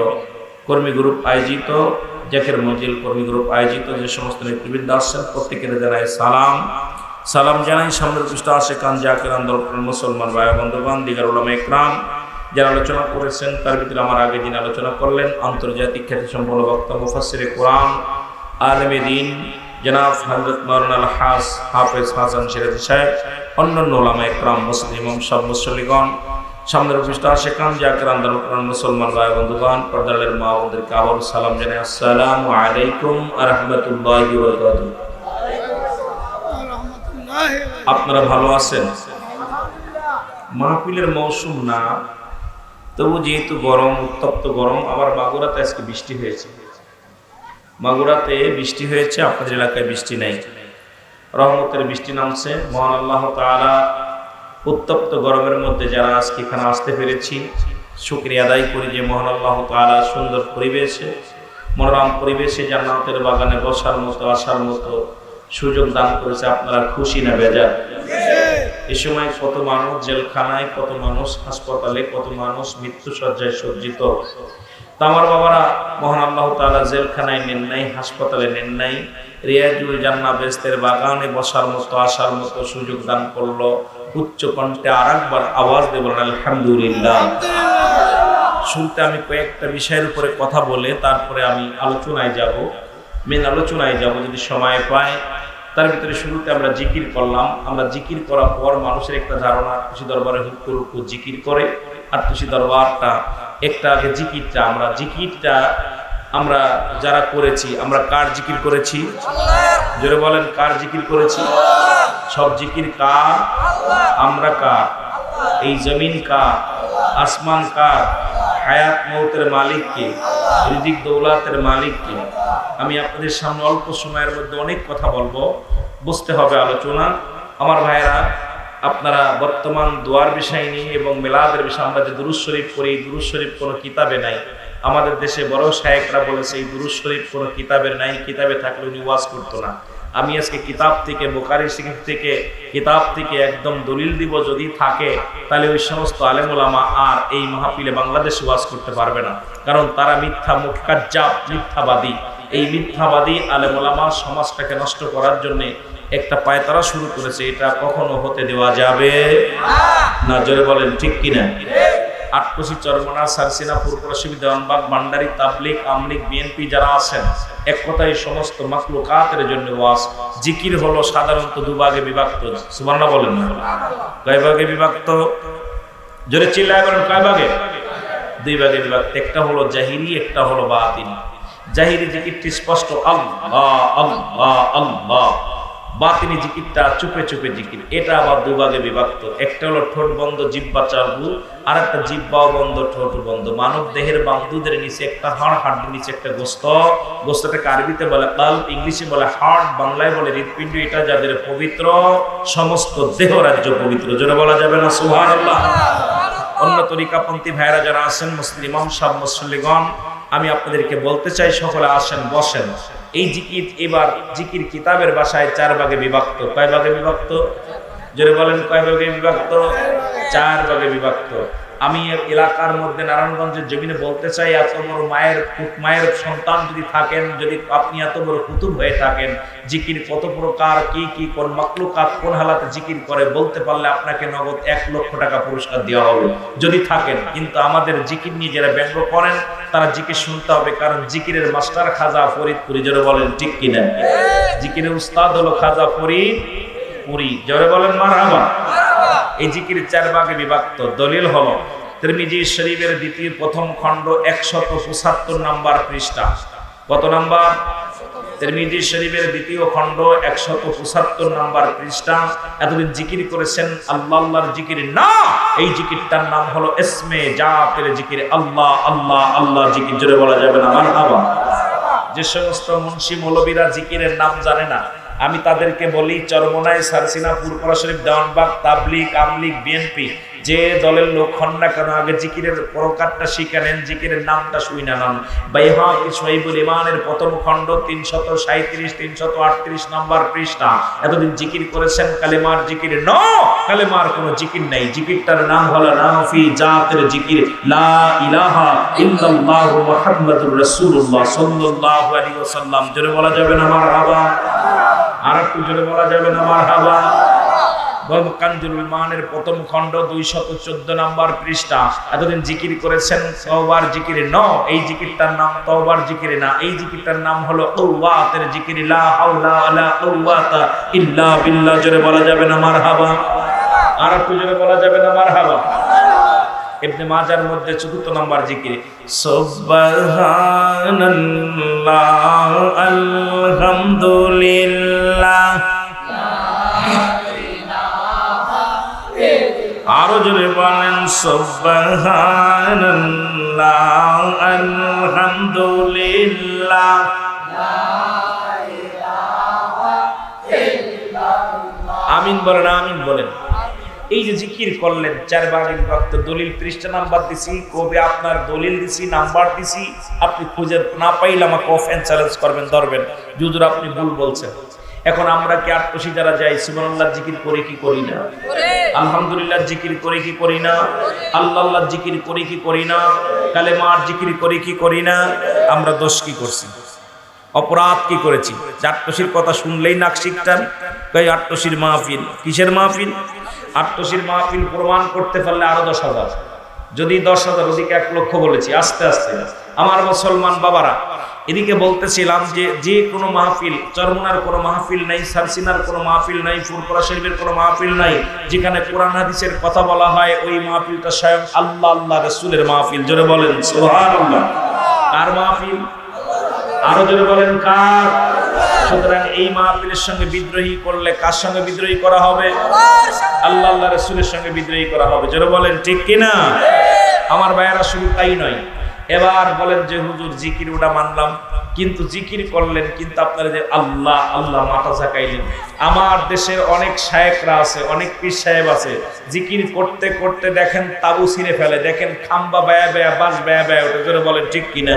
কর্মী গ্রুপ আয়োজিত, জাকের মঞ্জিল কর্মী গ্রুপ আয়োজিত যে সমস্ত নেতৃবৃন্দ আসছেন প্রত্যেকের জানাই সালাম জানাই। সামনের পৃষ্ঠ আশেকান জাকের আন্দোলন মুসলমান ভাই বন্ধুগণ, দিগার উলামা ইকরাম যারা আলোচনা করেছেন, তার ভিতরে আমার আগে যিনি আলোচনা করলেন আন্তর্জাতিক খ্যাতি সম্পন্ন বক্তা মুফাসসিরে কোরআন আলেমে দ্বীন জনাব হযরত মাওলানা হাফেজ হাসান সিরাজি সাহেব, অন্যান্য উলামা ইকরাম, মুসলিম ইমাম সব মুসল্লিগণ, সামনের পৃষ্ঠ আশেকান জাকের আন্দোলন মুসলমান ভাই বন্ধুগণ, পর্দারের মা বোনদেরকে আবার সালাম জানাই, আসসালামু আলাইকুম ওয়া রাহমাতুল্লাহি ওয়া বারাকাতুহু। আপনারা ভালো আছেন? মাহফিলের মৌসুম না, তবু যেহেতু গরম, উত্তপ্ত গরম, আবার মাগুরাতে আজকে বৃষ্টি হয়েছে। মাগুরাতে বৃষ্টি হয়েছে, আপনাদের এলাকায় বৃষ্টি নেই, রহমতের বৃষ্টি নামছে। মহান আল্লাহ তাআলা উত্তপ্ত গরমের মধ্যে যারা আজকে এখানে আসতে পেরেছি, শুকরিয়া আদায় করি যে মহান আল্লাহ তাআলা সুন্দর পরিবেশে, মনোরম পরিবেশে জান্নাতের বাগানে বসার মতো, আসার মতো সুযোগ দান করেছে। আপনারা খুশি না বেজার? এই সময় কত মানুষ জেলখানায়, কত মানুষ হাসপাতালে, কত মানুষ মৃত্যু শয্যায় সজ্জিত। তা আমার বাবারা, মহান আল্লাহ তাআলা জেলখানায় নেন নাই, হাসপাতালে নেন নাই, রিয়াজুল জান্নাহ বেহেশতের বাগানে বসার মতো, আসার মতো সুযোগ দান করলো। উচ্চ কণ্ঠে আরেকবার আওয়াজ দেব আলহামদুলিল্লাহ। শুনতে আমি কয়েকটা বিষয়ের উপরে কথা বলে তারপরে আমি আলোচনায় যাব, মেন আলোচনায় যাব যদি সময় পাই। তার ভিতরে শুরুতে আমরা জিকির করলাম। আমরা জিকির করার পর মানুষের একটা ধারণা, তুলসী দরবারে হুক্কু জিকির করে, আর তুলসী দরবারটা একটা আগে জিকিরটা, আমরা যারা করেছি, আমরা কার জিকির করেছি? জোরে বলেন, কার জিকির করেছি? সব জিকির কার? আমরা কার? এই জমিন কার? আসমান কার? হায়াত মৌতের মালিক কে? রিজিক দৌলাতের মালিক কে? আমি আপনাদের সামনে অল্প সময়ের মধ্যে অনেক কথা বলবো, বুঝতে হবে আলোচনা। আমার ভাইয়েরা, আপনারা বর্তমান দোয়ার বিষয় নিয়ে এবং মিলাদের বিষয়ে আমরা যে দুরূদ শরীফ পড়ি, দুরূদ শরীফ কোনো কিতাবে নাই। আমাদের দেশে বড় শায়েখরা বলেছে এই দুরূদ শরীফ কোনো কিতাবের নাই, কিতাবে থাকলে উনি ওয়াজ করতো না। আমি আজকে কিতাব থেকে, বুখারী শরীফ থেকে, কিতাব থেকে একদম দলিল দিব, যদি থাকে তাহলে ওই সমস্ত আলেম ওলামা আর এই মাহফিলে বাংলাদেশে ওয়াজ করতে পারবে না, কারণ তারা মিথ্যা মুকাজ্জাব, মিথ্যাবাদী। এই মিথ্যাবাদী আলেম ওলামা সমাজটাকে নষ্ট করার জন্য একটা পায়তারা শুরু করেছে, এটা কখনো হতে দেওয়া যাবে না। জোরে বলেন ঠিক কিনা? আটকোশি, চরমনা, সারসিনা, পুরপুরাশিবি, দেওয়ানবাগ, ভান্ডারী, তাবলিগ, আমলিগ, বিএনপি যারা আছেন, এক কথায় সমস্ত মাখলুকাতের জন্য ওয়াজ। জিকির হলো সাধারণত দুভাগে বিভক্ত। সুবহানাল্লাহ বলেন না? কয় ভাগে বিভক্ত? জোরে চিল্লায় বলেন, কয় ভাগে? দুই ভাগে বিভক্ত। একটা হলো জাহিরি, একটা হলো বাতিনি। জাহিরি জিকিরটি স্পষ্ট আল্লাহ আল্লাহ আল্লাহ, বাতিনি জিকিরটা চুপে চুপে জিকির। এটা আবার দুভাগে বিভক্ত। একটা হলো ঠোঁট বন্ধ জিহ্বা চালু, আর একটা জিহ্বাও বন্ধ ঠোঁট বন্ধ। মানব দেহের বাহুদের নিচে একটা হাড়, হাড়ের নিচে একটা গোস্ত, গোস্তটাকে আরবিতে বলে কাল্ব, ইংলিশে বলে হার্ট, বাংলায় বলে হৃৎপিণ্ড। এটা যাদের পবিত্র, সমস্ত দেহ রাজ্য পবিত্র। জোরে বলা যাবে না সুবহানাল্লাহ? অন্য তরিকাপন্থী ভাইরা যারা আছেন, মুসলিম সব মুসল্লিগণ, আমি আপনাদেরকে বলতে চাই, সকলে আসেন, বসেন। এই জিকির এবার জিকির কিতাবের ভাষায় 4 ভাগে বিভক্ত। কয় ভাগে বিভক্ত? জোরে বলেন, কয় ভাগে বিভক্ত? 4 ভাগে বিভক্ত। আমি এলাকার মধ্যে নারায়ণগঞ্জের জমিনে বলতে চাই, এত বড় মায়ের সন্তান যদি থাকেন, যদি আপনি এত বড় কুতুব হয়ে থাকেন, জিকির কত প্রকার, কি কোন মাকলুকাত কোন হালাতে জিকির করে বলতে পারলে আপনাকে নগদ 1 লক্ষ টাকা পুরস্কার দেওয়া হবে যদি থাকেন। কিন্তু আমাদের জিকির নিয়ে যারা ব্যঙ্গ করেন, তারা জিকির শুনতে হবে, কারণ জিকিরের মাস্টার খাজা ফরিদপুরি। জোরে বলেন ঠিক কিনা? জিকিরের উস্তাদ হলো খাজা ফরিদপুরি। জোরে বলেন মারহাবা। এই জিকির 4 ভাগে বিভক্ত। দলিল হলো তিরমিজি শরীফের দ্বিতীয় প্রথম খণ্ড 175 নম্বর পৃষ্ঠা। কত নাম্বার? তিরমিজি শরীফের দ্বিতীয় খণ্ড 175 নম্বর পৃষ্ঠা। এতদিন জিকির করেছেন আল্লাহর জিকির না, এই জিকিরটার নাম হলো ইসমে জাতের জিকির, আল্লাহ আল্লাহ আল্লাহ জিকির। জোরে বলা যাবে না মারহাবা? যে সমস্ত মুন্সি মৌলবীরা জিকিরের নাম জানে না, আমি তাদেরকে বলি, চরমনায়, সারসিনা, পুরপুরা শরীফ, দেওয়ানবাগ, তাবলিগ, আমলিগ, বিএনপি, যে দলের লোক হন না কেন, আগে জিকিরের প্রকারটা শিখে নেন, জিকিরের নামটা শুই না নাম। বাইহাকি সহিহুল ঈমানের প্রথম খণ্ড 337 338 নম্বর পৃষ্ঠা। এতদিন জিকির করেছেন কালেমার জিকির। নো, কালেমার কোনো জিকির নাই। জিকিরটার নাম হলো নাফি জাতের জিকির, লা ইলাহা ইল্লাল্লাহ মুহাম্মাদুর রাসূলুল্লাহ সাল্লাল্লাহু আলাইহি ওয়াসাল্লাম। জোরে বলা যাবে না মারহাবা? আর একটু জোরে বলা যাবে না মারহাবা? কানজুল ঈমানের প্রথম খণ্ড 214 নম্বর পৃষ্ঠা। এতদিন জিকির করেছেন তওবার জিকির। ন, এই জিকিরটার নাম তওবার জিকির না, এই জিকিরটার নাম হলো কুওয়াতের জিকির, লা হাওলা ওয়ালা কুওয়াতা ইল্লা বিল্লাহ। জোরে বলা যাবে না মারহাবা? আর একটু জোরে বলা যাবে না মারহাবা? ইবনে মাজার মধ্যে 4 নম্বর জিকির, সুবহানাল্লাহ আলহামদুলিল্লাহ। আরো জোরে বলেন, সুবহানাল্লাহ আলহামদুলিল্লাহ। আমিন বলেন, আমিন বলেন। এই যে জিকির করলেন 4 ভাগে বিভক্ত। দলিল পৃষ্ঠা নাম্বার দিছি, কবে আপনার দলিল দিছি, নাম্বার দিছি, আপনি খুঁজে না পাইলে আমাকে অফেন চ্যালেঞ্জ করবেন, ধরবেন, হুজুর আপনি ভুল বলছেন। এখন আমরা কি আটকোশি যারা যাই, সুবহানাল্লাহ জিকির করি কি করি না? আলহামদুলিল্লাহ জিকির করি কি করি না? আল্লাহ জিকির করি কি করি না? কালেমার জিকির করি কি করি না? আমরা দোষ কি করছি, অপরাধ কি করেছি? আটকোশির কথা শুনলেই নাক শিখতাম। কই আটকোশির মাহফিল, কিসের মাহফিল? আটকোশির মাহফিল প্রমাণ করতে পারলে আরো 10,000, যদি 10,000, ওদিকে 1 লক্ষ বলেছি। আস্তে আস্তে আমার মুসলমান বাবারা, এদিকে বলতেছিলাম যে কোনো মাহফিল, চরমনার কোনো মাহফিল নাই, সারসিনার কোনো মাহফিল নাই, ফুরফুরা শরীফের কোনো মাহফিল নাই, যেখানে কোরআন হাদিসের কথা বলা হয়, ওই মাহফিলটা স্বয়ং আল্লাহ রাসূলের মাহফিল। জোরে বলেন সুবহানাল্লাহ। কার মাহফিল? আরো জোরে বলেন কার? সুতরাং এই মাহফিলের সঙ্গে বিদ্রোহী করলে কার সঙ্গে বিদ্রোহী করা হবে? আল্লাহ রাসূলের সঙ্গে বিদ্রোহী করা হবে। জোরে বলেন ঠিক কিনা? আমার ভাইয়েরা, শুধু তাই নয়, এবার বলেন যে হুজুর জিকির ওটা মানলাম, কিন্তু জিকির করলেন, কিন্তু আপনারা যে আল্লাহ আল্লাহ মাথা ঝাঁকাইলেন। আমার দেশের অনেক শায়েখরা আছে, অনেক পীর সাহেব আছে, জিকির করতে করতে দেখেন তাবু ছিঁড়ে ফেলে, দেখেন খাম্বা বায়া বায়া, বাস বায়া বায়া ওটা। জোরে বলেন ঠিক কিনা?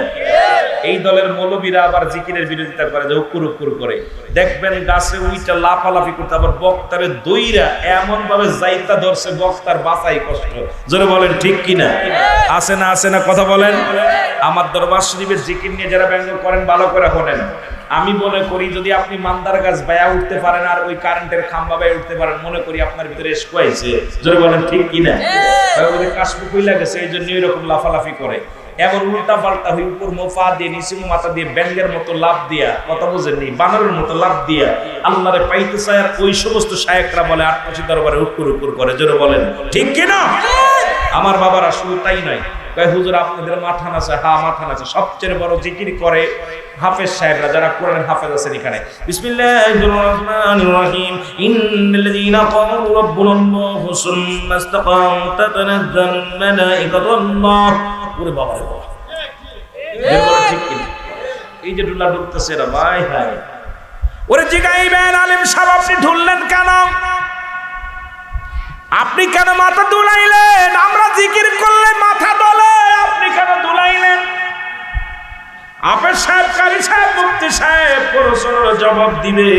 এই দলের মৌলবীরা আবার জিকিরের বিরোধিতা করে, যে উকুর উকুর করে, দেখবেন গাছে উইটা লাফালাফি করতে, আবার বক্তারে দইরা এমন ভাবে যাইতা ধরছে, বক্তার বাঁচাই কষ্ট। জোরে বলেন ঠিক কিনা? আছে না, আছে না? কথা বলেন। আমার দরবার শরীফের জিকির নিয়ে যারা ব্যঙ্গ করেন, ভালো করে শোনেন। আমি মনে করি যদি আপনি মান্দার গাছ বায়া উঠতে পারেন আর ওই কারেন্টের খাম্বা বায়া উঠতে পারেন, মনে করি আপনার ভিতরে এসকো আইছে। জোরে বলেন ঠিক কিনা? কাশফু কইলা গেছে এই জন্য এরকম লাফালাফি করে। এমন উল্টা পাল্টা হয়ে উপর মোফা দিয়ে নিচে মাথা দিয়ে ব্যাঙ্গের মতো লাভ দিয়া, কথা বুঝেননি, বানরের মতো লাভ দিয়া আল্লাহরে পাইতে চায়। আর ওই সমস্ত শায়েকরা বলে আটপাশি দরবারে উকুর উকুর করে, জোরে বলেন ঠিক কিনা? আমার বাবারা শুধু তাই নয়, কয় হুজুর আপনাদের মাথা নাচে। হ্যাঁ মাথা নাচে। সবচেয়ে বড় জিকির করে হাফেজ সাহেবরা, যারা কোরআনের হাফেজ আছেন এখানে। বিসমিল্লাহির রহমানির রহিম। ইন্নাল্লাযীনা ক্বালু রাব্বুনাল্লাহু সুম্মা ইসতাকামু তাতানাজ্জালু মালাইকাতুল্লাহ। ওরে বাবা রে বাবা, ঠিক কিনা? এই যে ঢুলা ঢুকতেছে এরা, ভাই হায় ওরে জিগাইবেন আলেম সাহেব আপনি ঢুললেন কেন? আপনি কেন মাথা দুলাইলেন? আমরা জিকির করলে মাথা দোলে, আপনি কেন দুলাইলেন? আপের সাহেব, কারি সাহেব, মুফতি সাহেব প্রশ্নের জবাব দিবে।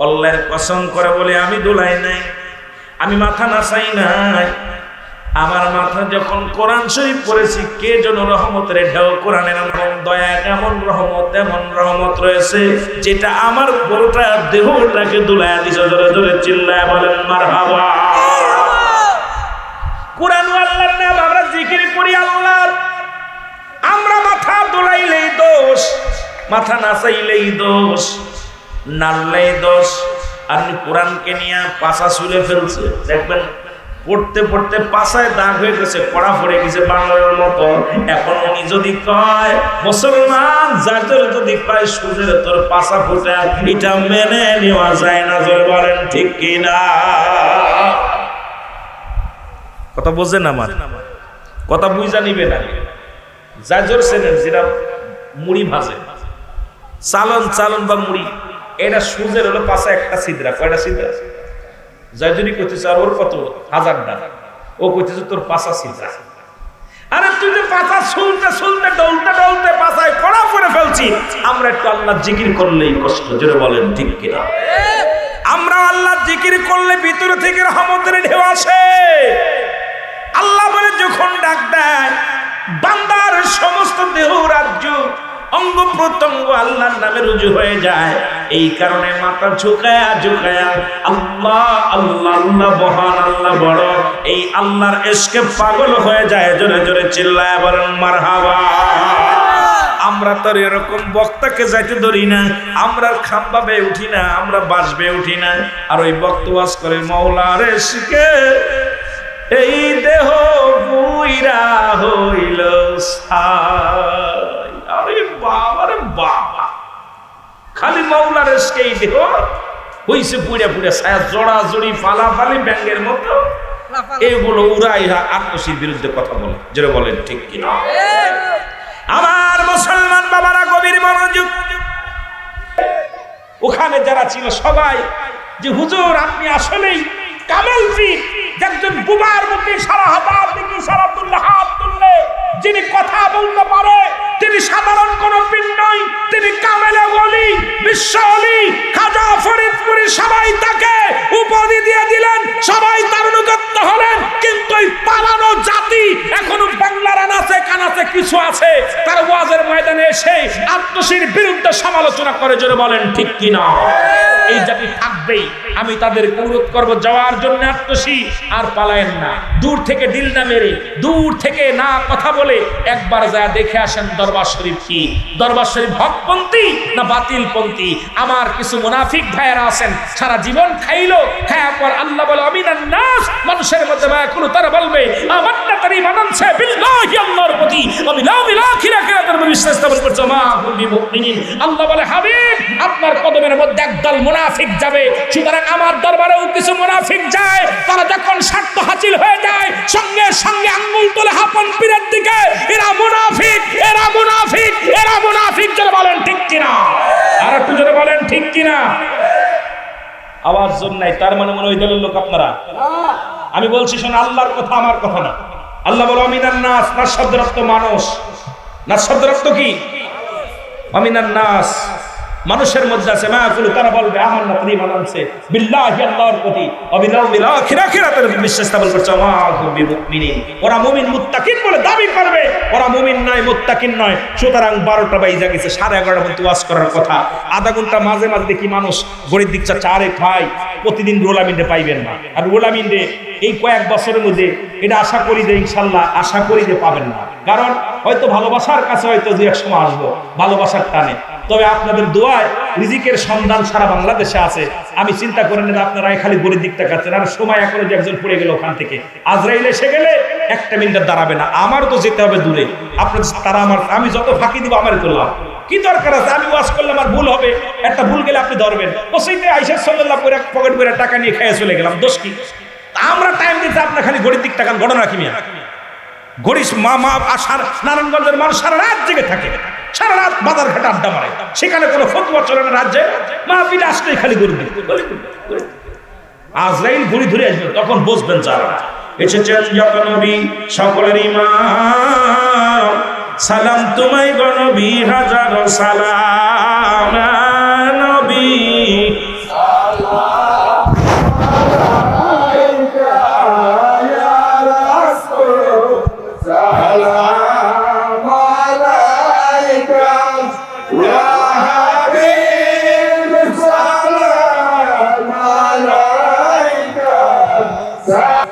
আল্লাহর কসম করে বলে আমি দুলাই নাই, আমি মাথা নাচাই নাই। আমার মাথা যখন কোরআন শরীফ পড়েছি, কে যেন রহমতের ঢেউ, কোরআনের এমন দয়া, এমন রহমত রয়েছে যেটা আমার পুরোটা দেহটাকে দুলায়া দিছে। জোরে জোরে চিল্লায় বলেন মারহাবা। কোরআন আল্লাহর নাম, আমরা জিকির করি আল্লাহর। আমরা মাথা দোলাইলেই দোষ, মাথা নাচাইলেই দোষ, নাড়লেই দোষ। আপনি কোরআনকে নিয়ে পাছা ছুঁড়ে ফেলছে, দেখবেন পড়তে পড়তে পাছায় দাগ হয়ে গেছে, পড়া পড়ে গেছে বাংলার মতো। এখন উনি যদি কয় মুসলমান যাদের যদি কয় সুদের তোর পাছা ফোটা, এটা মেনে নেওয়া যায় না। জোরে বলেন ঠিক কিনা? কথা বোঝেন আমার কথা, বুঝা নিবে না। জাজর সেনের যেটা মুড়ি ভাজে, চালন বা মুড়ি, এটা সুদের হলো পাশে একটা ছিদ্রা। কয়টা ছিদ্রা? জাজরি কইতেছে আর ওর কত হাজারটা, ও কইতেছে তোর পাশা ছিদ্রা। আরে তুই যে পাশা শুলতে শুলতে ডলতে ডলতে পাশায় কড়া করে ফেলছি। আমরা একটু আল্লাহ জিকির করলেই কষ্ট। জোরে বলেন ঠিক কিনা? আমরা আল্লাহ জিকির করলে ভিতর থেকে রহমতের ঢেউ আসে। আল্লাহ বলে যখন ডাক দেয়, বান্দার সমস্ত দেহ রাজ্য অঙ্গ প্রত্যঙ্গ আল্লাহর নামে রুজু হয়ে যায়। এই কারণে মাথা ঝুঁকায়া ঝুঁকায়া আল্লাহ আল্লাহ আল্লাহ মহান, আল্লাহ বড়, এই আল্লাহর ইশকে পাগল হয়ে যায়। জোরে জোরে চিল্লায়া বলেন মারহাবা। আমরা তো এরকম বক্তাকে যাইতে ধরি না, আমরা খাম্বা বেয়ে উঠি না, আমরা বাঁশ বেয়ে উঠি না। আর ওই বক্ত ওয়াজ করে মাওলার ইশকে এই দেহ বুইরা হইল ছাই। আরে বাবা রে বাবা, খালি মাওলার ইশকে এই দেহ হইছে পুড়ে পুড়ে ছায়া, জোড়া জড়ি ফালাফালি ব্যাঙের মতো। এগুলো উড়াই আত্মশীর বিরুদ্ধে কথা বলে। যেটা বলেন ঠিক কিনা? আমার মুসলমান বাবারা গভীর মনোযোগ। ওখানে যারা ছিল সবাই যে হুজুর আপনি আসলেই কামেল পীর, একজন বুবার মুখে সারা হাত দিকে সারা তুললে হাত তুললে যিনি কথা বলতে পারে, তিনি সাধারণ কোন পীর নয়, তিনি কামেলে ওলি, বিশ্ব ওলি, খাজা ফরিদপুরি। সবাই তাকে উপাধি দিয়ে দিলেন, সবাই তার অনুগত হলেন। কিন্তু এই পালানো জাতি এখনো বাংলার আনাচে কানাচে কিছু আছে, তার ওয়াজের ময়দানে এসে আত্মশীর বিরুদ্ধে সমালোচনা করে। জোরে বলেন ঠিক কিনা? এই জাতি থাকবেই। আমি তাদের অনুরোধ করব যাওয়ার জন্য আত্মশী আর পালায়েন না। দূর থেকে দিল না মেরে, দূর থেকে না কথা বলে একবার যা দেখে আসেন দরবার শরীফ কি, দরবার শরীফ হকপন্থী না বাতিলপন্থী। আমার কিছু মুনাফিক ভাইয়েরা আছেন, সারা জীবন খাইলো, খাওয়ার পর আল্লাহ বলে আমিনান নাস, মানুষের মধ্যে কোনো তারা বলবে আমান্না তারি মানানছে বিল্লাহি, আল্লাহর প্রতি আমি লা ইলাহা ইল্লাল্লাহর প্রতি বিশ্বাস স্থাপন করছি। মা কুল্লি মুমিনিন, আল্লাহ বলে হাবিব আপনার কদমের মধ্যে একদল মুনাফিক যাবে। সুতরাং আমার দরবারেও কিছু মুনাফিক যায়, তারা যখন স্বার্থ হাসিল হয়ে যায় সঙ্গে সঙ্গে আঙ্গুল তোলে হাপন পীরের দিকে। এরা মুনাফিক, এরা মুনাফিক, এরা মুনাফিক। যারা বলেন ঠিক কিনা? আর একটু জোরে বলেন ঠিক কিনা? আওয়াজ জোর নাই, তার মানে মনে ওই দলের লোক আপনারা। আমি বলছি শোন, আল্লাহর কথা আমার কথা না। আল্লাহ বলো আমিনান নাস, নাস শব্দের অর্থ মানুষ। নাস শব্দের অর্থ কি? আমিনান নাস, মানুষের মধ্যে আছে মায়াকুল, তারা বলবে আমান্না তারি মানানছে বিল্লাহি, আল্লাহর প্রতি অবিলাউমিল আখিরাতের বিশ্বাস স্থাপন করছে। ওয়াহুম বিমুমিনিন, ওরা মুমিন মুত্তাকিন বলে দাবি করবে, ওরা মুমিন নয়, মুত্তাকিন নয়। সুতরাং 12টা বাইজা গেছে, 11:30 পর্যন্ত ওয়াজ করার কথা। আধা ঘন্টা মাঝে মাঝে দেখি মানুষ গড়ির দিকটা চারে খায়, প্রতিদিন রুহুল আমিনরে পাইবেন না। আর রুহুল আমিনরে এই কয়েক বছরের মধ্যে এটা আশা করি যে ইনশাল্লাহ আশা করি যে পাবেন না, কারণ হয়তো ভালোবাসার কাছে হয়তো দু এক সময় আসবো ভালোবাসার টানে। তবে আপনাদের দোয়ায় রিজিকের সন্ধান সারা বাংলাদেশে আছে। আমি চিন্তা করেন না আপনারা খালি গরিব দিকটা কাটছেন, আর সময় এখনো যে একজন পড়ে গেল ওখান থেকে আজরাইল এসে গেলে একটা মিনিট দাঁড়াবে না, আমার তো যেতে হবে দূরে। আপনার তারা আমি যত ফাঁকি দিব আমার তো লাভ, কি দরকার আছে? আমি ওয়াজ করলে আমার ভুল হবে, একটা ভুল গেলে আপনি ধরবেন। ওসইতে আইসা সাল্লাল্লাহু করে পকেট করে টাকা নিয়ে খেয়ে চলে গেলাম, দোষ কি? আমরা টাইম দিতে আপনার খালি গরিব দিক টাকা ঘটনা কি মিয়া? গরিব নারায়ণগঞ্জের মানুষ সারা রাত জেগে থাকে, সারা রাত বাজার ঘাটে আড্ডা মারে, সেখানে কোনো ফতুয়া চলে না রাজ্যে, মাহফিলে আসলেই খালি গরিব দিক। আজরাইল ঘুরি ধরে আসবে, তখন বুঝবেন যারা এসেছেন যত নবী সকলের ইমাম, সালাম তোমায় গো নবী, হাজারো সালাম নবী